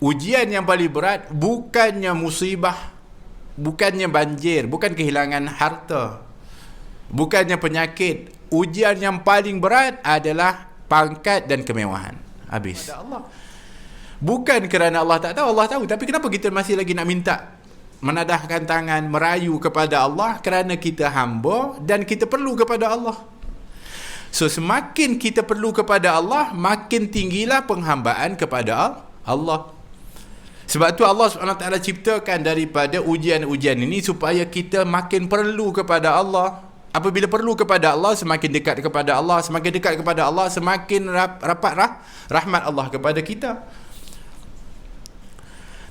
Ujian yang paling berat bukannya musibah, bukannya banjir, bukan kehilangan harta, bukannya penyakit. Ujian yang paling berat adalah pangkat dan kemewahan. Habis. Allah. Bukan kerana Allah tak tahu, Allah tahu. Tapi kenapa kita masih lagi nak minta, menadahkan tangan, merayu kepada Allah? Kerana kita hamba dan kita perlu kepada Allah. So semakin kita perlu kepada Allah, makin tinggilah penghambaan kepada Allah. Sebab tu Allah SWT ciptakan daripada ujian-ujian ini supaya kita makin perlu kepada Allah. Apabila perlu kepada Allah, semakin dekat kepada Allah. Semakin dekat kepada Allah, semakin rapat rahmat Allah kepada kita.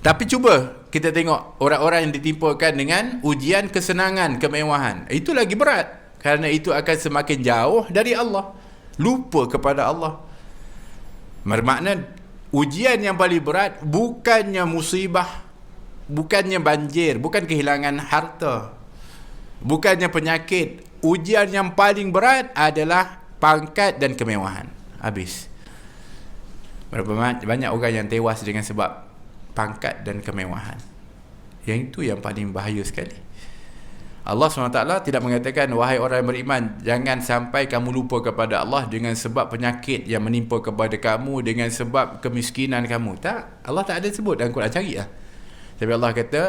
Tapi cuba kita tengok orang-orang yang ditimpakan dengan ujian kesenangan, kemewahan. Itu lagi berat. Kerana itu akan semakin jauh dari Allah. Lupa kepada Allah. Bermakna ujian yang paling berat bukannya musibah, bukannya banjir, bukan kehilangan harta, bukannya penyakit. Ujian yang paling berat adalah pangkat dan kemewahan. Habis. Berapa banyak orang yang tewas dengan sebab pangkat dan kemewahan. Yang itu yang paling bahaya sekali. Allah SWT tidak mengatakan, wahai orang yang beriman, jangan sampai kamu lupa kepada Allah dengan sebab penyakit yang menimpa kepada kamu, dengan sebab kemiskinan kamu. Tak, Allah tak ada sebut dalam Quran, cari lah. Tapi Allah kata,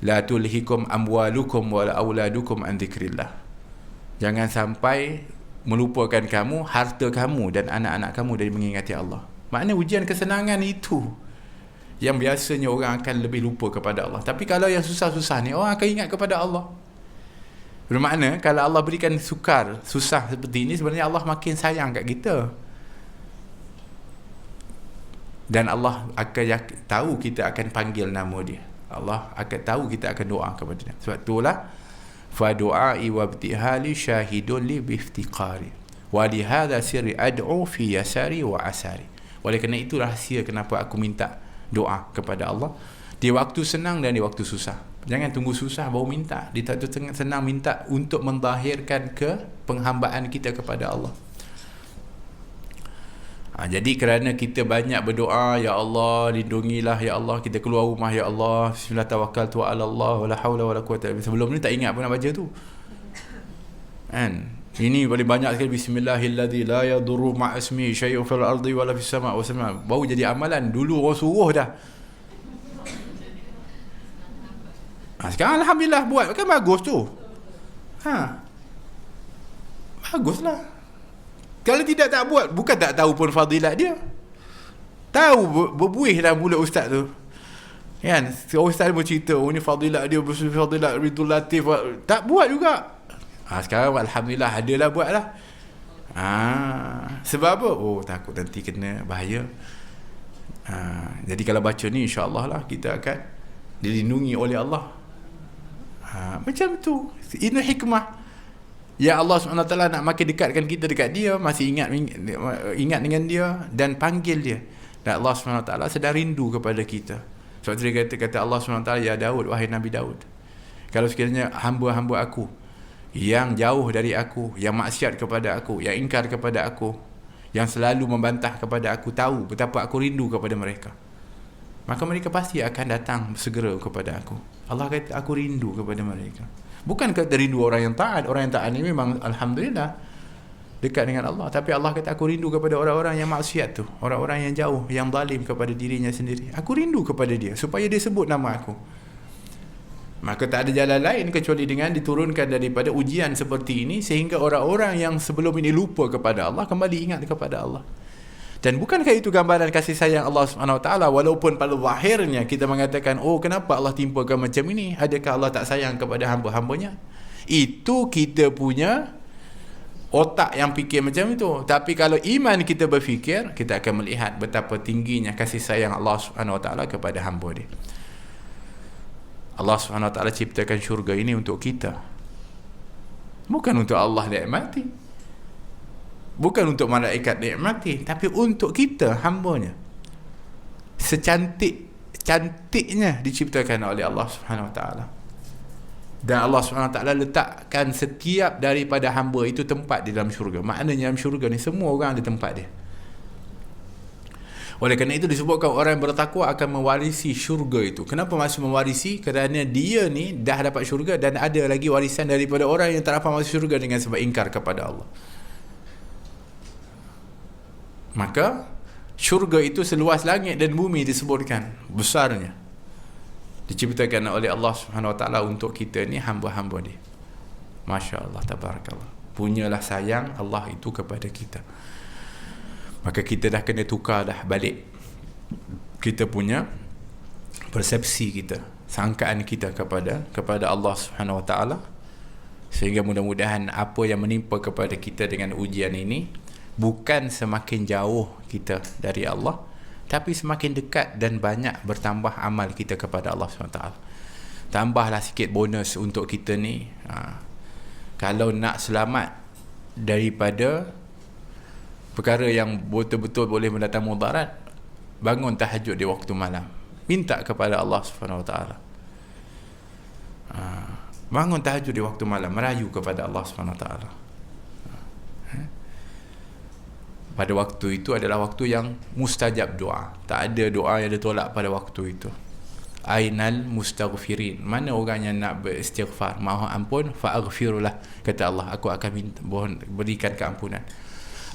la tulhikum amwalukum wala auladukum an dzikrillah. Jangan sampai melupakan kamu harta kamu dan anak-anak kamu dari mengingati Allah. Makna ujian kesenangan itu yang biasanya orang akan lebih lupa kepada Allah. Tapi kalau yang susah-susah ni, orang akan ingat kepada Allah. Bermakna kalau Allah berikan sukar, susah seperti ini, sebenarnya Allah makin sayang kat kita. Dan Allah akan tahu kita akan panggil nama dia. Allah akan tahu kita akan doa kepada dia. Sebab itulah fa du'ai wa ibtihali syahidun li biftiqari wa li hadha sirri ad'u fi yasari wa asari. Oleh kerana itu rahsia kenapa aku minta doa kepada Allah di waktu senang dan di waktu susah. Jangan tunggu susah baru minta. Di waktu senang minta untuk menzahirkan ke penghambaan kita kepada Allah. Jadi kerana kita banyak berdoa, ya Allah lindungilah, ya Allah kita keluar rumah, ya Allah bismillah tawakkaltu ala Allah wala haula wala quwwata. Sebelum ni tak ingat pun nak baca tu kan. Ini paling banyak sekali, bismillahilladzi la yadurru ma'asmi syai'un fil ardi wala fis sama' wa sama'. Baru jadi amalan. Dulu orang suruh dah. Sekarang alhamdulillah buat, kan bagus tu. Baguslah. Kalau tidak tak buat, bukan tak tahu pun fadilat dia. Tahu berbuih dalam mulut ustaz tu. Kan? Ustaz bercerita, oh ni fadilat dia, fadilat Ridul Latif. Tak buat juga. Sekarang alhamdulillah adalah buatlah. Sebab apa? Oh takut nanti kena bahaya. Jadi kalau baca ni insya-Allah lah kita akan dilindungi oleh Allah. Macam tu. Ini hikmah. Ya Allah SWT nak makin dekatkan kita dekat dia, masih ingat dengan dia dan panggil dia. Dan Allah SWT sedang rindu kepada kita. Sebab dia kata Allah SWT, ya Daud, wahai Nabi Daud, kalau sekiranya hamba-hamba aku yang jauh dari aku, yang maksiat kepada aku, yang ingkar kepada aku, yang selalu membantah kepada aku, tahu betapa aku rindu kepada mereka, maka mereka pasti akan datang segera kepada aku. Allah kata aku rindu kepada mereka. Bukan kata rindu orang yang taat. Orang yang taat ni memang alhamdulillah dekat dengan Allah. Tapi Allah kata aku rindu kepada orang-orang yang maksiat tu, orang-orang yang jauh, yang zalim kepada dirinya sendiri. Aku rindu kepada dia supaya dia sebut nama aku. Maka tak ada jalan lain kecuali dengan diturunkan daripada ujian seperti ini, sehingga orang-orang yang sebelum ini lupa kepada Allah kembali ingat kepada Allah. Dan bukankah itu gambaran kasih sayang Allah SWT? Walaupun pada zahirnya kita mengatakan, oh kenapa Allah timpakan macam ini? Adakah Allah tak sayang kepada hamba-hambanya? Itu kita punya otak yang fikir macam itu. Tapi kalau iman kita berfikir, kita akan melihat betapa tingginya kasih sayang Allah SWT kepada hamba dia. Allah SWT ciptakan syurga ini untuk kita, bukan untuk Allah nikmati, bukan untuk malaikat nikmati, tapi untuk kita hambanya. Secantik-cantiknya diciptakan oleh Allah Subhanahu Wa Taala. Dan Allah Subhanahu Wa Taala letakkan setiap daripada hamba itu tempat di dalam syurga. Maknanya dalam syurga ni semua orang ada tempat dia. Oleh kerana itu disebutkan orang yang bertakwa akan mewarisi syurga itu. Kenapa masuk mewarisi? Kerana dia ni dah dapat syurga dan ada lagi warisan daripada orang yang tak dapat masuk syurga dengan sebab ingkar kepada Allah. Maka syurga itu seluas langit dan bumi disebutkan besarnya, diciptakan oleh Allah Subhanahu Wa Taala untuk kita ni hamba-hamba dia. Masya Allah, tabarakallah. Punyalah sayang Allah itu kepada kita. Maka kita dah kena tukar dah balik kita punya persepsi kita, sangkaan kita kepada Allah Subhanahu Wa Taala, sehingga mudah-mudahan apa yang menimpa kepada kita dengan ujian ini bukan semakin jauh kita dari Allah, tapi semakin dekat dan banyak bertambah amal kita kepada Allah SWT. Tambahlah sikit bonus untuk kita ni. Kalau nak selamat daripada perkara yang betul-betul boleh mendatang mudarat, bangun tahajud di waktu malam, minta kepada Allah SWT. Bangun tahajud di waktu malam, merayu kepada Allah SWT. Pada waktu itu adalah waktu yang mustajab doa. Tak ada doa yang ditolak pada waktu itu. Ainal mustaghfirin, mana orang yang nak beristighfar, mohon ampun, fa'aghfirullah, kata Allah, aku akan berikan keampunan.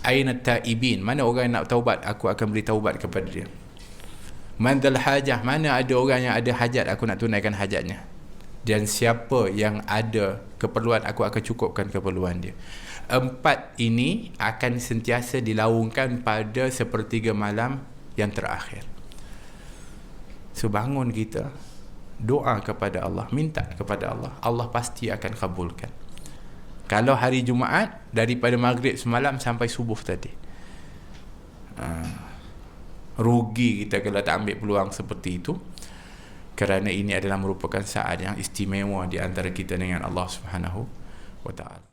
Ainat taibin, mana orang yang nak taubat, aku akan beri taubat kepada dia. Mandal hajah, mana ada orang yang ada hajat, aku nak tunaikan hajatnya. Dan siapa yang ada keperluan, aku akan cukupkan keperluan dia. 4 ini akan sentiasa dilaungkan pada sepertiga malam yang terakhir. So bangun kita, doa kepada Allah, minta kepada Allah, Allah pasti akan kabulkan. Kalau hari Jumaat, daripada maghrib semalam sampai subuh tadi, rugi kita kalau tak ambil peluang seperti itu, kerana ini adalah merupakan saat yang istimewa di antara kita dengan Allah Subhanahu Wa Ta'ala.